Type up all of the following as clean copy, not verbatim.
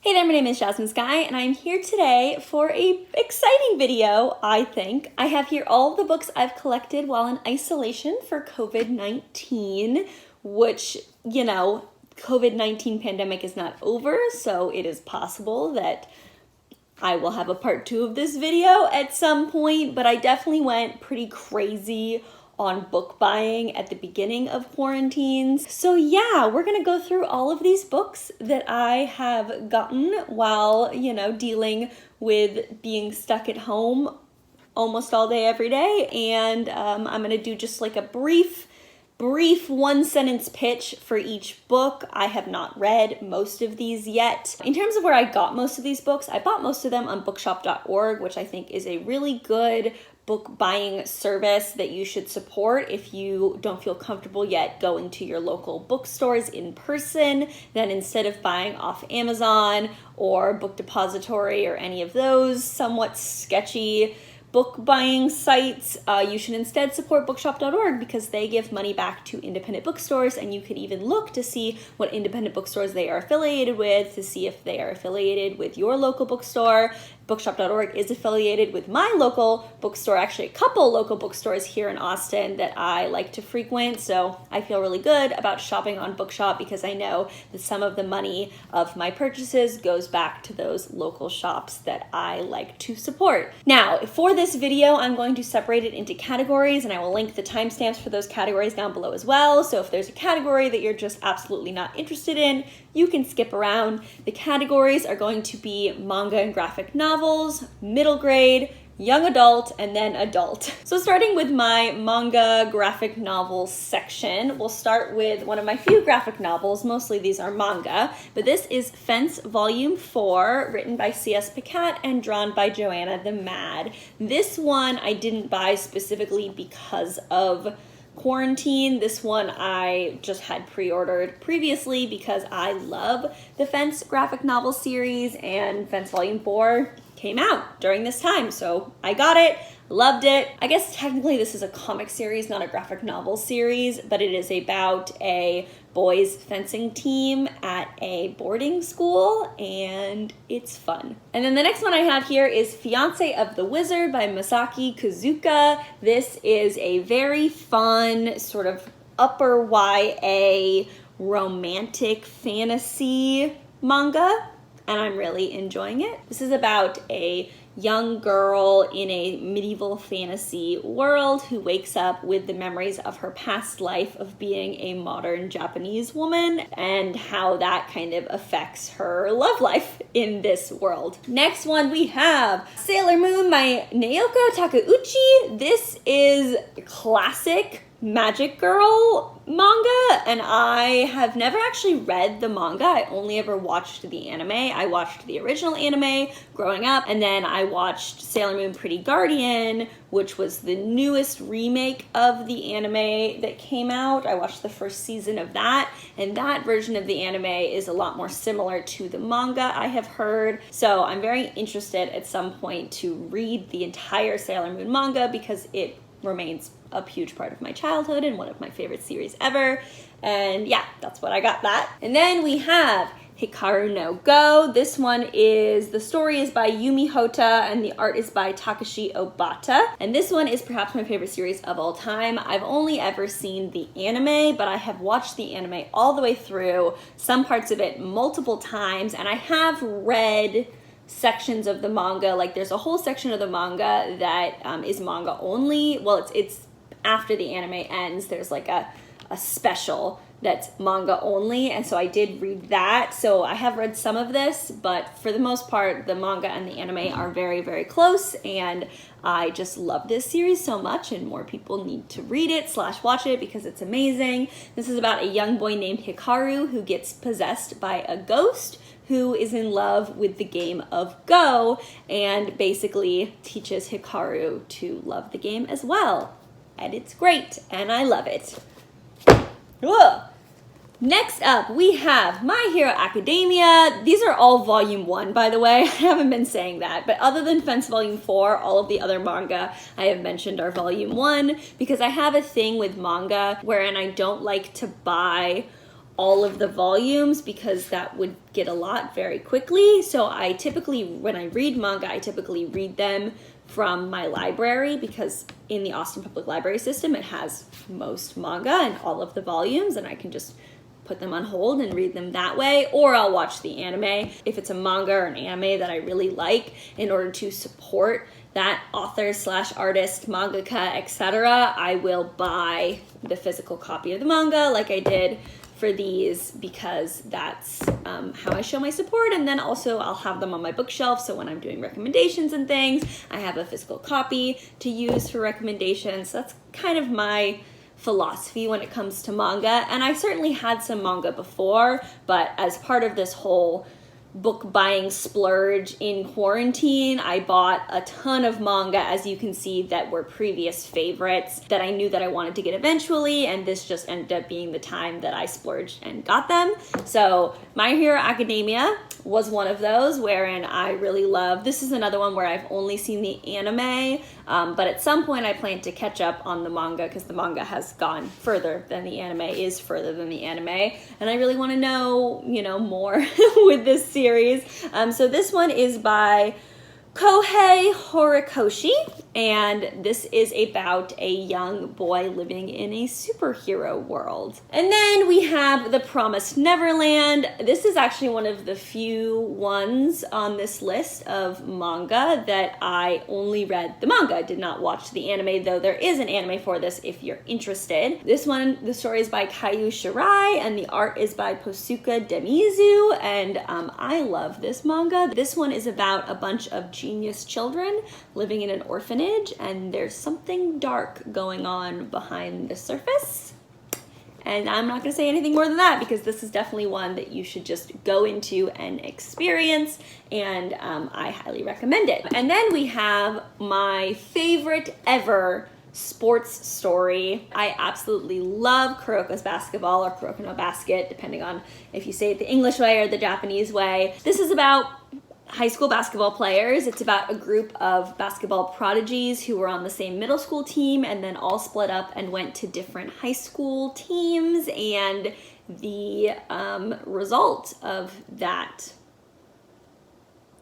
Hey there, my name is Jasmine Sky, and I'm here today for a exciting video, I think. I have here all of the books I've collected while in isolation for COVID-19, which, COVID-19 pandemic is not over, so it is possible that I will have a part 2 of this video at some point, but I definitely went pretty crazy on book buying at the beginning of quarantines. So yeah, we're gonna go through all of these books that I have gotten while, dealing with being stuck at home almost all day, every day. And I'm gonna do just like a brief one-sentence pitch for each book. I have not read most of these yet. In terms of where I got most of these books, I bought most of them on bookshop.org, which I think is a really good book buying service that you should support if you don't feel comfortable yet going to your local bookstores in person. Then instead of buying off Amazon or Book Depository or any of those somewhat sketchy book buying sites, you should instead support bookshop.org because they give money back to independent bookstores, and you could even look to see what independent bookstores they are affiliated with to see if they are affiliated with your local bookstore. Bookshop.org is affiliated with my local bookstore, actually a couple local bookstores here in Austin that I like to frequent, so I feel really good about shopping on Bookshop because I know that some of the money of my purchases goes back to those local shops that I like to support. Now, for this video, I'm going to separate it into categories, and I will link the timestamps for those categories down below as well, so if there's a category that you're just absolutely not interested in, you can skip around. The categories are going to be manga and graphic novels, middle grade, young adult, and then adult. So starting with my manga graphic novel section, we'll start with one of my few graphic novels. Mostly these are manga, but this is Fence Volume 4, written by C.S. Pacat and drawn by Joanna the Mad. This one I didn't buy specifically because of quarantine. This one I just had pre-ordered previously because I love the Fence graphic novel series, and Fence Volume 4 came out during this time, so I got it, loved it. I guess technically this is a comic series, not a graphic novel series, but it is about a boys fencing team at a boarding school, and it's fun. And then the next one I have here is Fiancé of the Wizard by Masaki Kozuka. This is a very fun sort of upper YA romantic fantasy manga, and I'm really enjoying it. This is about a young girl in a medieval fantasy world who wakes up with the memories of her past life of being a modern Japanese woman and how that kind of affects her love life in this world. Next one we have Sailor Moon by Naoko Takeuchi. This is classic Magic Girl manga, and I have never actually read the manga. I only ever watched the anime. I watched the original anime growing up, and then I watched Sailor Moon Pretty Guardian, which was the newest remake of the anime that came out. I watched the first season of that, and that version of the anime is a lot more similar to the manga, I have heard. So I'm very interested at some point to read the entire Sailor Moon manga because it remains a huge part of my childhood and one of my favorite series ever. And yeah, that's what I got that. And then we have Hikaru no Go. This one is, the story is by Yumi Hota and the art is by Takashi Obata. And this one is perhaps my favorite series of all time. I've only ever seen the anime, but I have watched the anime all the way through, some parts of it multiple times, and I have read sections of the manga. Like there's a whole section of the manga that is manga only. Well, it's after the anime ends, there's like a special that's manga only, and so I did read that. So I have read some of this, but for the most part, the manga and the anime are very, very close, and I just love this series so much, and more people need to read it / watch it because it's amazing. This is about a young boy named Hikaru who gets possessed by a ghost who is in love with the game of Go and basically teaches Hikaru to love the game as well. And it's great, and I love it. Ugh. Next up, we have My Hero Academia. These are all volume 1, by the way. I haven't been saying that, but other than Fence volume 4, all of the other manga I have mentioned are volume 1 because I have a thing with manga wherein I don't like to buy all of the volumes because that would get a lot very quickly. So I typically, when I read manga, I typically read them from my library because in the Austin Public Library system, it has most manga and all of the volumes, and I can just put them on hold and read them that way, or I'll watch the anime if it's a manga or an anime that I really like in order to support that author slash artist, mangaka, etc. I will buy the physical copy of the manga like I did for these because that's how I show my support. And then also I'll have them on my bookshelf, so when I'm doing recommendations and things, I have a physical copy to use for recommendations. That's kind of my philosophy when it comes to manga. And I certainly had some manga before, but as part of this whole book buying splurge in quarantine, I bought a ton of manga, as you can see, that were previous favorites that I knew that I wanted to get eventually, and this just ended up being the time that I splurged and got them. So My Hero Academia was one of those wherein I really love. This is another one where I've only seen the anime, but at some point I plan to catch up on the manga because the manga has gone further than the anime, is further than the anime, and I really want to know, more with this series. So this one is by Kohei Horikoshi, and this is about a young boy living in a superhero world. And then we have The Promised Neverland. This is actually one of the few ones on this list of manga that I only read the manga. I did not watch the anime, though there is an anime for this if you're interested. This one, the story is by Kayu Shirai, and the art is by Posuka Demizu, and I love this manga. This one is about a bunch of genius children living in an orphanage, and there's something dark going on behind the surface. And I'm not going to say anything more than that because this is definitely one that you should just go into and experience, and I highly recommend it. And then we have my favorite ever sports story. I absolutely love Kuroko's Basketball, or Kuroko no Basket, depending on if you say it the English way or the Japanese way. This is about high school basketball players. It's about a group of basketball prodigies who were on the same middle school team and then all split up and went to different high school teams, and the result of that.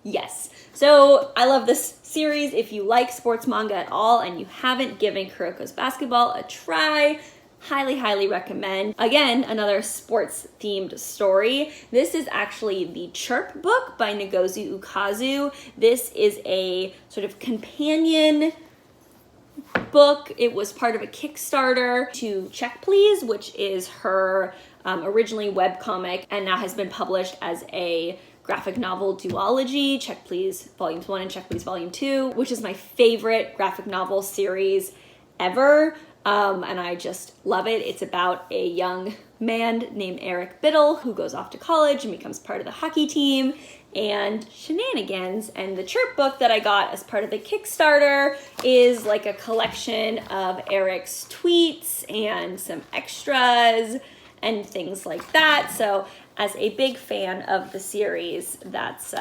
Yes. So I love this series. If you like sports manga at all and you haven't given Kuroko's Basketball a try, highly recommend. Again, another sports themed story. This is actually the Chirp book by Ngozi Ukazu. This is a sort of companion book. It was part of a Kickstarter to Check Please, which is her originally webcomic and now has been published as a graphic novel duology, Check Please Volumes 1 and Check Please Volume 2, which is my favorite graphic novel series ever. And I just love it. It's about a young man named Eric Biddle who goes off to college and becomes part of the hockey team, and shenanigans. And the Chirp book that I got as part of the Kickstarter is like a collection of Eric's tweets and some extras and things like that. So as a big fan of the series, that's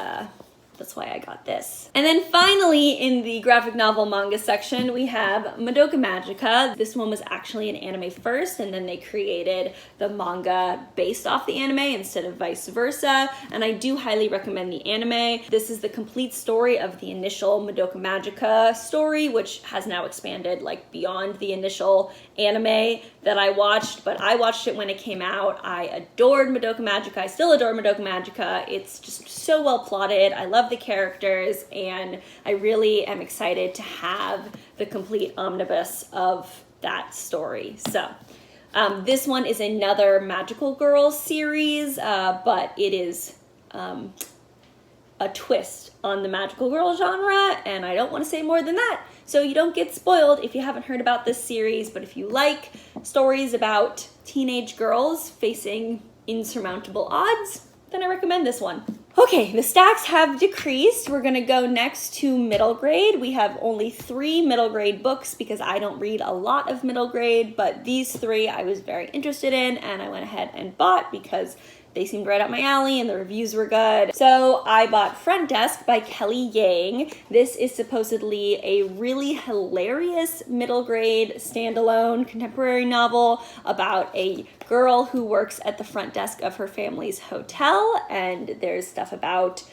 why I got this. And then finally, in the graphic novel manga section, we have Madoka Magica. This one was actually an anime first, and then they created the manga based off the anime instead of vice versa. And I do highly recommend the anime. This is the complete story of the initial Madoka Magica story, which has now expanded like beyond the initial anime that I watched, but I watched it when it came out. I adored Madoka Magica. I still adore Madoka Magica. It's just so well plotted. I love the characters, and I really am excited to have the complete omnibus of that story. So this one is another Magical Girl series, but it is a twist on the Magical Girl genre, and I don't want to say more than that, so you don't get spoiled if you haven't heard about this series. But if you like stories about teenage girls facing insurmountable odds, then I recommend this one. Okay, the stacks have decreased. We're gonna go next to middle grade. We have only 3 middle grade books because I don't read a lot of middle grade, but these 3 I was very interested in and I went ahead and bought because they seemed right up my alley and the reviews were good. So I bought Front Desk by Kelly Yang. This is supposedly a really hilarious middle grade standalone contemporary novel about a girl who works at the front desk of her family's hotel, and there's stuff about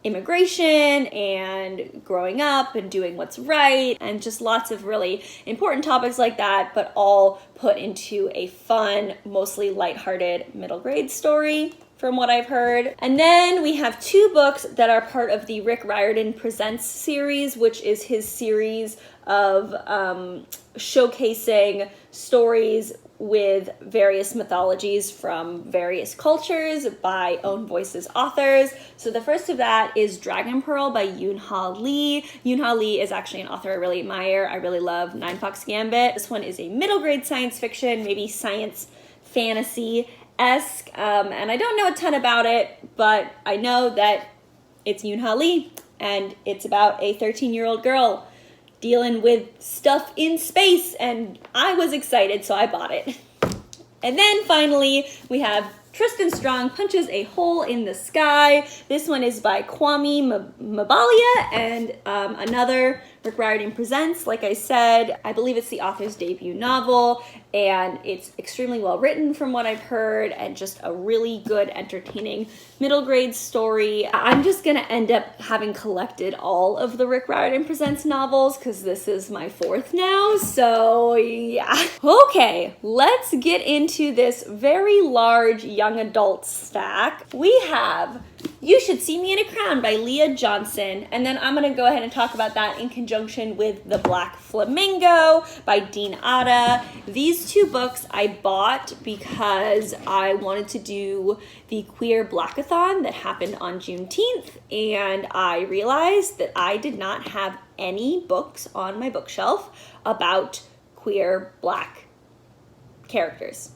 immigration and growing up and doing what's right and just lots of really important topics like that, but all put into a fun, mostly lighthearted middle grade story from what I've heard. And then we have two books that are part of the Rick Riordan Presents series, which is his series of showcasing stories with various mythologies from various cultures by own voices authors. So the first of that is Dragon Pearl by Yoon-Ha Lee. Yoon-Ha Lee is actually an author I really admire. I really love Nine Fox Gambit. This one is a middle grade science fiction, maybe science fantasy-esque, and I don't know a ton about it, but I know that it's Yoon-Ha Lee, and it's about a 13-year-old girl dealing with stuff in space, and I was excited, so I bought it. And then finally, we have Tristan Strong Punches a Hole in the Sky. This one is by Kwame Mabalia and another Rick Riordan Presents. Like I said, I believe it's the author's debut novel, and it's extremely well written from what I've heard, and just a really good, entertaining middle grade story. I'm just gonna end up having collected all of the Rick Riordan Presents novels because this is my fourth now, so yeah. Okay, let's get into this very large young adult stack. We have You Should See Me in a Crown by Leah Johnson, and then I'm going to go ahead and talk about that in conjunction with The Black Flamingo by Dean Atta. These two books I bought because I wanted to do the Queer Blackathon that happened on Juneteenth, and I realized that I did not have any books on my bookshelf about queer Black characters.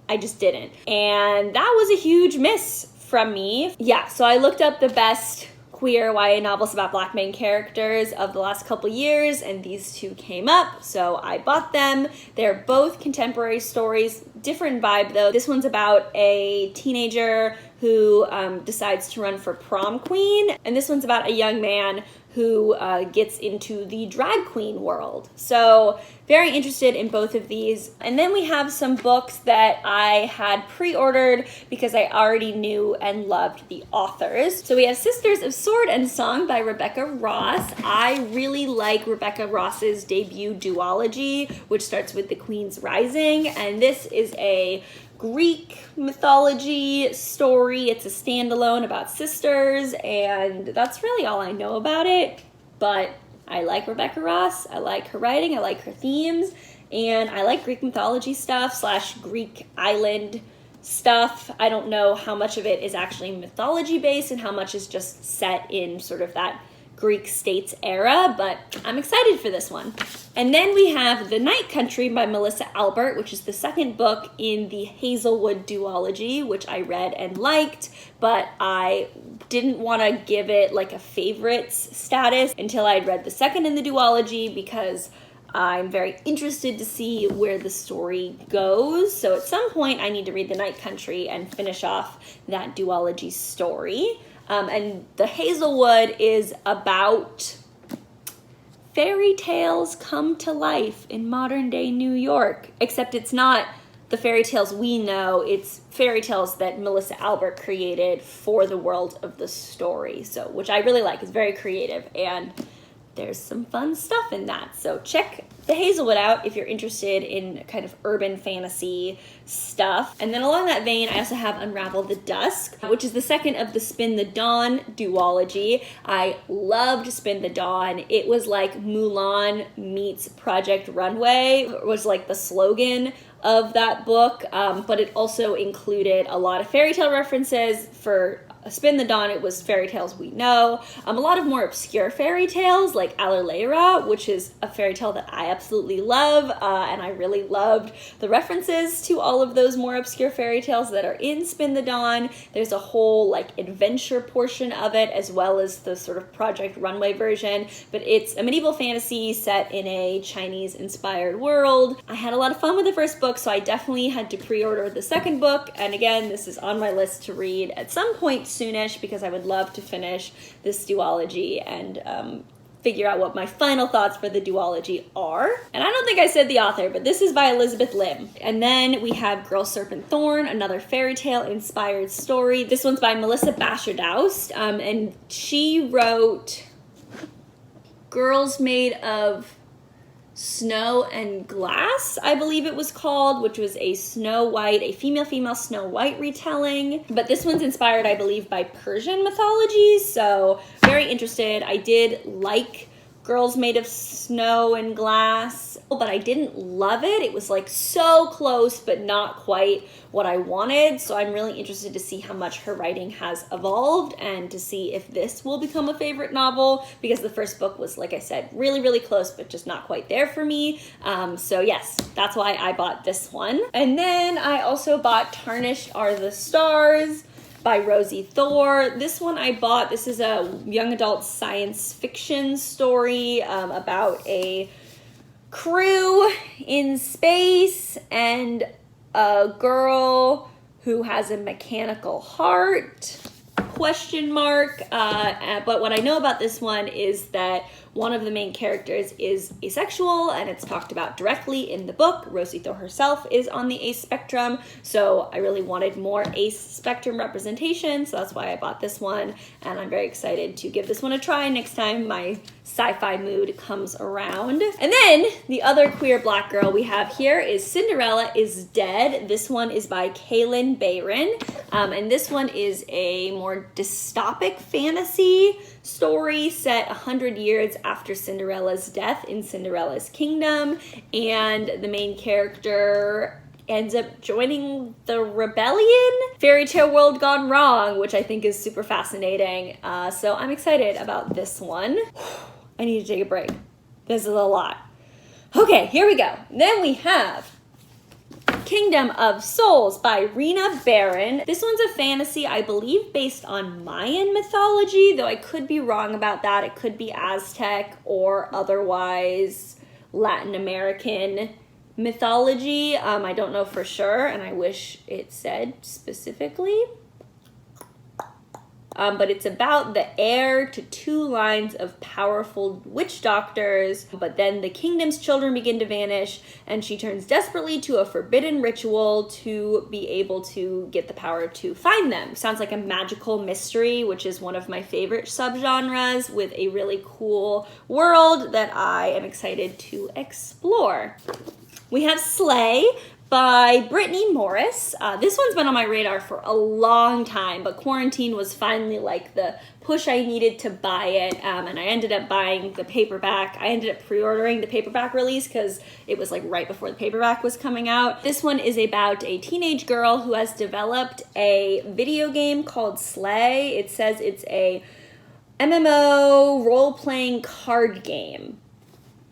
I just didn't. And that was a huge miss from me. Yeah, so I looked up the best queer YA novels about Black main characters of the last couple years, and these two came up, so I bought them. They're both contemporary stories, different vibe though. This one's about a teenager who decides to run for prom queen, and this one's about a young man who gets into the drag queen world. So very interested in both of these. And then we have some books that I had pre-ordered because I already knew and loved the authors. So we have Sisters of Sword and Song by Rebecca Ross. I really like Rebecca Ross's debut duology, which starts with The Queen's Rising, and this is a Greek mythology story. It's a standalone about sisters, and that's really all I know about it. But I like Rebecca Ross, I like her writing, I like her themes, and I like Greek mythology stuff / Greek island stuff. I don't know how much of it is actually mythology based and how much is just set in sort of that Greek states era, but I'm excited for this one. And then we have The Night Country by Melissa Albert, which is the second book in the Hazelwood duology, which I read and liked, but I didn't want to give it like a favorites status until I'd read the second in the duology, because I'm very interested to see where the story goes. So at some point I need to read The Night Country and finish off that duology story. And the Hazelwood is about fairy tales come to life in modern day New York, except it's not the fairy tales we know, it's fairy tales that Melissa Albert created for the world of the story. So, which I really like, it's very creative, and there's some fun stuff in that. So check the Hazelwood out if you're interested in kind of urban fantasy stuff. And then along that vein, I also have Unravel the Dusk, which is the second of the Spin the Dawn duology. I loved Spin the Dawn. It was like Mulan meets Project Runway, was like the slogan of that book, but it also included a lot of fairy tale references for Spin the Dawn, it was fairy tales we know. A lot of more obscure fairy tales like Allerleira, which is a fairy tale that I absolutely love, and I really loved the references to all of those more obscure fairy tales that are in Spin the Dawn. There's a whole like adventure portion of it, as well as the sort of Project Runway version, but it's a medieval fantasy set in a Chinese-inspired world. I had a lot of fun with the first book, so I definitely had to pre-order the second book, and again, this is on my list to read at some point soonish because I would love to finish this duology and figure out what my final thoughts for the duology are. And I don't think I said the author, but this is by Elizabeth Lim. And then we have Girl Serpent Thorn, another fairy tale inspired story. This one's by Melissa Basher-Doust, and she wrote Girls Made of Snow and Glass, I believe it was called, which was a female Snow White retelling. But this one's inspired, I believe, by Persian mythology, so very interested. I did like Girls Made of Snow and Glass, but I didn't love it. It was like so close, but not quite what I wanted. So I'm really interested to see how much her writing has evolved and to see if this will become a favorite novel, because the first book was, like I said, really, really close, but just not quite there for me. So yes, that's why I bought this one. And then I also bought Tarnished Are the Stars by Rosie Thor. This one I bought. This is a young adult science fiction story about a crew in space and a girl who has a mechanical heart, question mark. But what I know about this one is that one of the main characters is asexual, and it's talked about directly in the book. Rosie Thor herself is on the ace spectrum, so I really wanted more ace spectrum representation, so that's why I bought this one, and I'm very excited to give this one a try next time my sci-fi mood comes around. And then the other queer black girl we have here is Cinderella is Dead. This one is by Kaylin Bayron, and this one is a more dystopic fantasy story set 100 years after Cinderella's death in Cinderella's kingdom, and the main character ends up joining the rebellion. Fairy tale world gone wrong, which I think is super fascinating. So I'm excited about this one. I need to take a break. This is a lot. Okay, here we go. Then we have Kingdom of Souls by Rena Barron. This one's a fantasy, I believe, based on Mayan mythology, though I could be wrong about that. It could be Aztec or otherwise Latin American mythology. I don't know for sure, and I wish it said specifically. But it's about the heir to 2 lines of powerful witch doctors, but then the kingdom's children begin to vanish, and she turns desperately to a forbidden ritual to be able to get the power to find them. Sounds like a magical mystery, which is one of my favorite subgenres, with a really cool world that I am excited to explore. We have Slay by Brittany Morris. This one's been on my radar for a long time, but quarantine was finally like the push I needed to buy it, and I ended up buying the paperback. I ended up pre-ordering the paperback release because it was like right before the paperback was coming out. This one is about a teenage girl who has developed a video game called Slay. It says it's a MMO role-playing card game.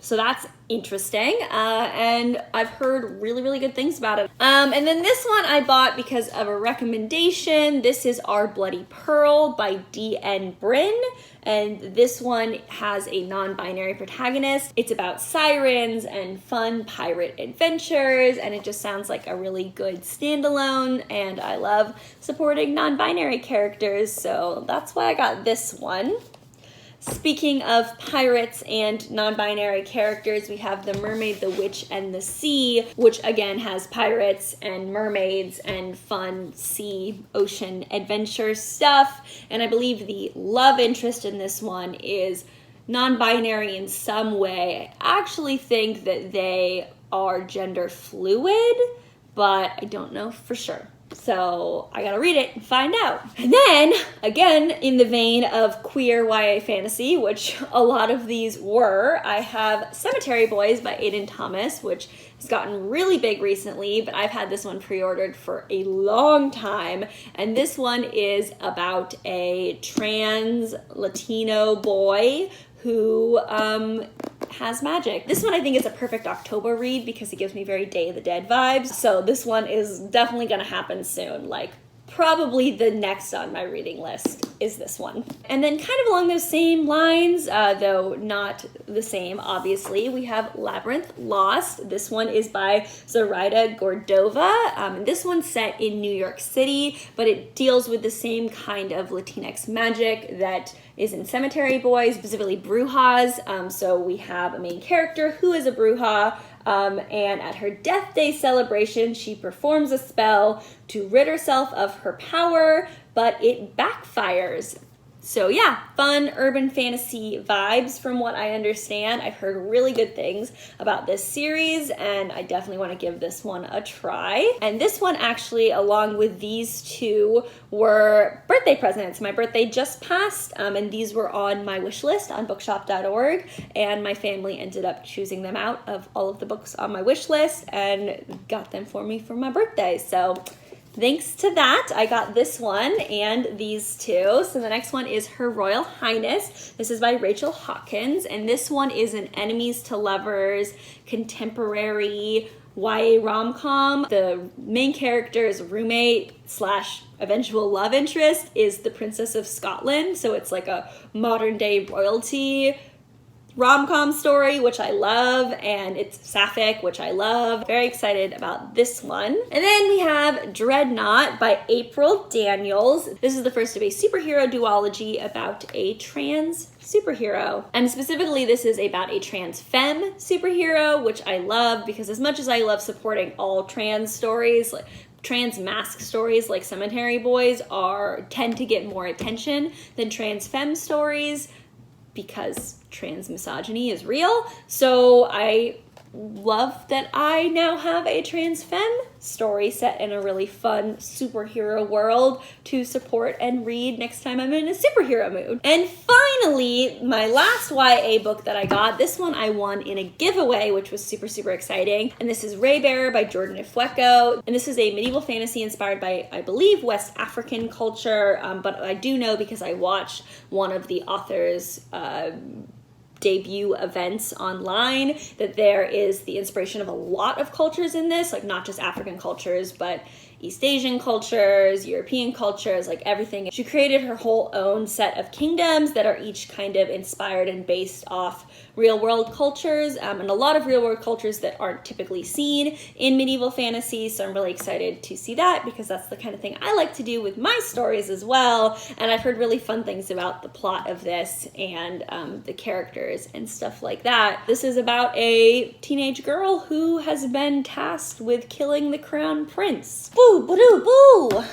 So that's interesting, and I've heard really, really good things about it. And then this one I bought because of a recommendation. This is Our Bloody Pearl by D.N. Bryn, and this one has a non-binary protagonist. It's about sirens and fun pirate adventures, and it just sounds like a really good standalone, and I love supporting non-binary characters, so that's why I got this one. Speaking of pirates and non-binary characters, we have The Mermaid, the Witch, and the Sea, which again has pirates and mermaids and fun sea, ocean adventure stuff. And I believe the love interest in this one is non-binary in some way. I actually think that they are gender fluid, but I don't know for sure. So I gotta read it and find out. And then, again, in the vein of queer YA fantasy, which a lot of these were, I have Cemetery Boys by Aiden Thomas, which has gotten really big recently, but I've had this one pre-ordered for a long time. And this one is about a trans Latino boy who has magic. This one I think is a perfect October read because it gives me very Day of the Dead vibes. So this one is definitely gonna happen soon. Like probably the next on my reading list is this one. And then kind of along those same lines, though not the same, obviously, we have Labyrinth Lost. This one is by Zoraida Gordova. And this one's set in New York City, but it deals with the same kind of Latinx magic that is in Cemetery Boys, specifically Brujas. So we have a main character who is a Bruja, and at her death day celebration, she performs a spell to rid herself of her power, but it backfires. So yeah, fun urban fantasy vibes from what I understand. I've heard really good things about this series, and I definitely want to give this one a try. And this one actually, along with these two, were birthday presents. My birthday just passed, and these were on my wish list on bookshop.org, and my family ended up choosing them out of all of the books on my wish list and got them for me for my birthday. So thanks to that, I got this one and these two. So the next one is Her Royal Highness. This is by Rachel Hawkins, and this one is an enemies to lovers contemporary YA rom-com. The main character's roommate slash eventual love interest is the Princess of Scotland, so it's like a modern day royalty rom-com story, which I love, and it's sapphic, which I love. Very excited about this one. And then we have Dreadnought by April Daniels. This is the first of a superhero duology about a trans superhero. And specifically, this is about a trans femme superhero, which I love because as much as I love supporting all trans stories, like trans mask stories like Cemetery Boys tend to get more attention than trans femme stories, because trans misogyny is real. So I love that I now have a trans femme story set in a really fun superhero world to support and read next time I'm in a superhero mood. And finally, my last YA book that I got, this one I won in a giveaway, which was super, super exciting. And this is Raybearer by Jordan Ifueko. And this is a medieval fantasy inspired by, I believe, West African culture. But I do know because I watched one of the author's debut events online that there is the inspiration of a lot of cultures in this, like not just African cultures, but East Asian cultures, European cultures, like everything. She created her whole own set of kingdoms that are each kind of inspired and based off real world cultures, and a lot of real world cultures that aren't typically seen in medieval fantasy. So I'm really excited to see that because that's the kind of thing I like to do with my stories as well. And I've heard really fun things about the plot of this and the characters and stuff like that. This is about a teenage girl who has been tasked with killing the crown prince. Boo, ba-doo, boo!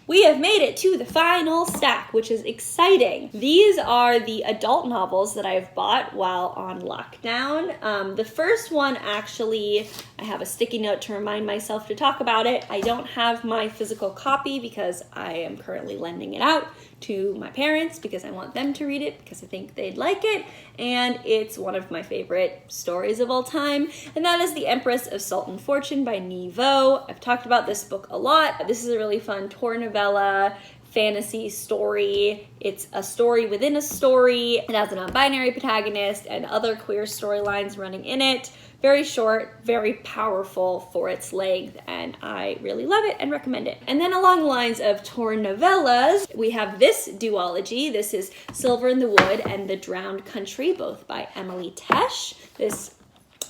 We have made it to the final stack, which is exciting. These are the adult novels that I've bought while on lockdown. The first one, actually, I have a sticky note to remind myself to talk about it. I don't have my physical copy because I am currently lending it out to my parents because I want them to read it because I think they'd like it. And it's one of my favorite stories of all time. And that is The Empress of Salt and Fortune by Nevo. I've talked about this book a lot. This is a really fun Tor novella fantasy story. It's a story within a story. It has a non-binary protagonist and other queer storylines running in it. Very short, very powerful for its length, and I really love it and recommend it. And then along the lines of Tor novellas, we have this duology. This is Silver in the Wood and The Drowned Country, both by Emily Tesh. This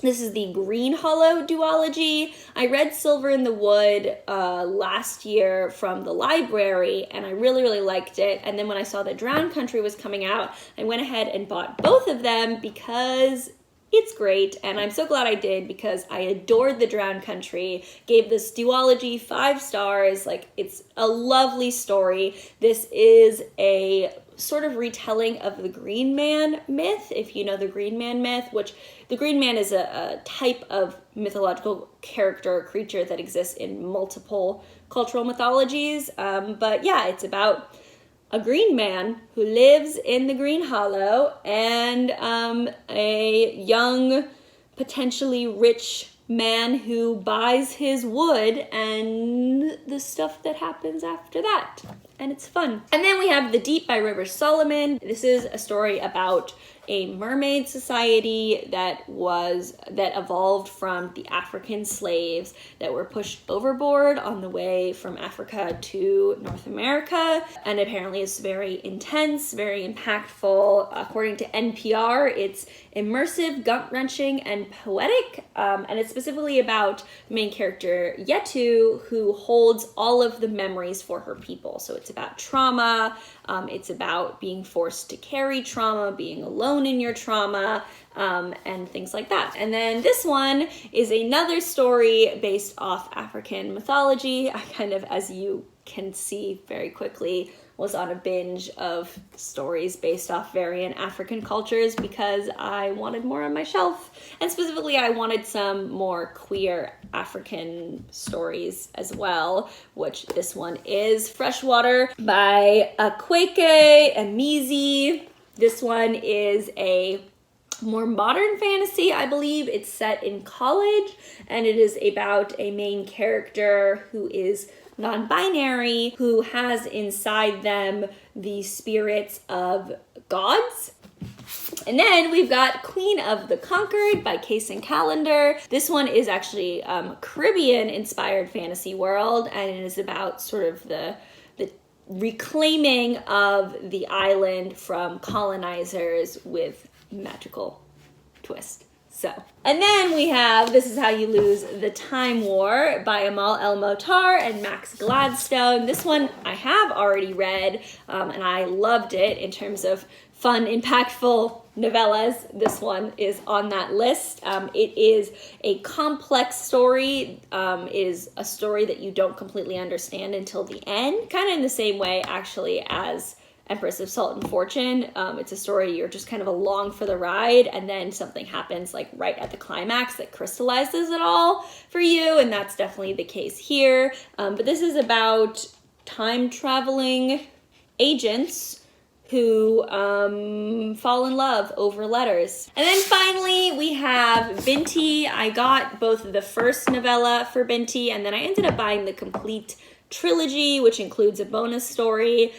is the Green Hollow duology. I read Silver in the Wood last year from the library, and I really, really liked it. And then when I saw that Drowned Country was coming out, I went ahead and bought both of them because It's great, and I'm so glad I did because I adored The Drowned Country, gave this duology 5 stars. Like, it's a lovely story. This is a sort of retelling of the Green Man myth, if you know the Green Man myth, which the Green Man is a type of mythological character or creature that exists in multiple cultural mythologies. But yeah, it's about a green man who lives in the Green Hollow and a young, potentially rich man who buys his wood and the stuff that happens after that. And it's fun. And then we have The Deep by Rivers Solomon. This is a story about a mermaid society that evolved from the African slaves that were pushed overboard on the way from Africa to North America. And apparently it's very intense, very impactful. According to NPR, it's immersive, gut-wrenching, and poetic. And it's specifically about the main character, Yetu, who holds all of the memories for her people. So it's about trauma, it's about being forced to carry trauma, being alone in your trauma, and things like that. And then this one is another story based off African mythology. I kind of, as you can see very quickly, was on a binge of stories based off variant African cultures because I wanted more on my shelf. And specifically, I wanted some more queer African stories as well, which this one is. Freshwater by Akweke Emizi. This one is a more modern fantasy, I believe. It's set in college, and it is about a main character who is non-binary, who has inside them the spirits of gods. And then we've got Queen of the Conquered by Kaysen Callender. This one is actually Caribbean-inspired fantasy world, and it is about sort of the reclaiming of the island from colonizers with magical twist. So, and then we have This Is How You Lose the Time War by Amal El-Motar and Max Gladstone. This one I have already read, and I loved it in terms of fun, impactful novellas. This one is on that list. It is a complex story. It is a story that you don't completely understand until the end, kind of in the same way, actually, as Empress of Salt and Fortune. It's a story you're just kind of along for the ride, and then something happens like right at the climax that crystallizes it all for you, and that's definitely the case here. But this is about time-traveling agents who fall in love over letters. And then finally, we have Binti. I got both the first novella for Binti, and then I ended up buying the complete trilogy, which includes a bonus story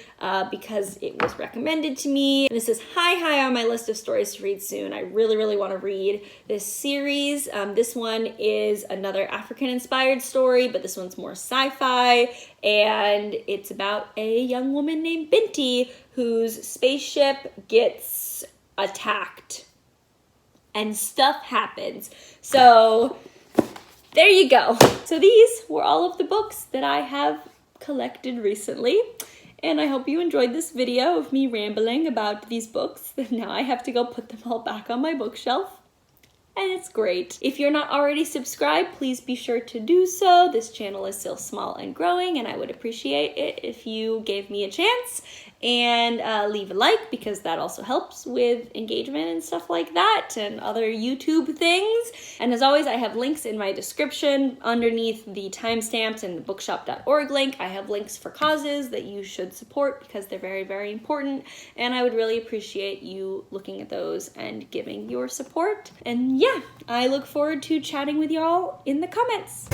because it was recommended to me. And this is high on my list of stories to read soon. I really want to read this series. This one is another African-inspired story, but this one's more sci-fi, and it's about a young woman named Binti whose spaceship gets attacked and stuff happens. So there you go. So these were all of the books that I have collected recently, and I hope you enjoyed this video of me rambling about these books. Now I have to go put them all back on my bookshelf, and it's great. If you're not already subscribed, please be sure to do so. This channel is still small and growing, and I would appreciate it if you gave me a chance and leave a like, because that also helps with engagement and stuff like that and other YouTube things. And as always, I have links in my description underneath the timestamps and the bookshop.org link. I have links for causes that you should support because they're very important, and I would really appreciate you looking at those and giving your support. And yeah, I look forward to chatting with y'all in the comments.